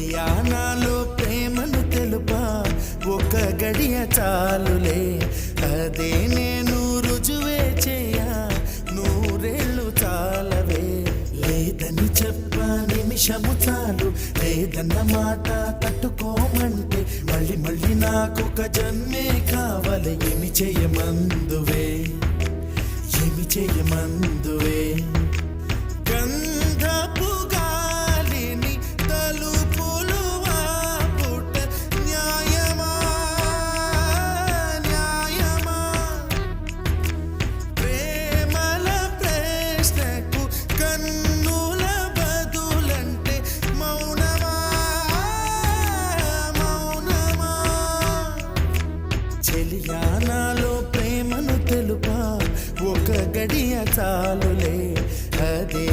చెలియా నాలో ప్రేమను తెలుపా ఒక గడియ చాలులే అదే నేను రుజువే చేయా నూరేళ్ళు చాలవే లేదని చెప్ప నిమిషము చాలు లేదన్న మాట తట్టుకోమంటే మళ్ళీ మళ్ళీ నాకొక జన్మే కావాలి ఏమి చేయమందువే ఏమి చేయమందువే గంధపు గాలిని తలుపులు ఆపుట న్యాయమా న్యాయమా ప్రేమల ప్రశ్నకు కన్నుల బదులంటే మౌనమా మౌనమా చెలియా నాలో ప్రేమను తెలుపా ఒక గడియ చాలులే అదే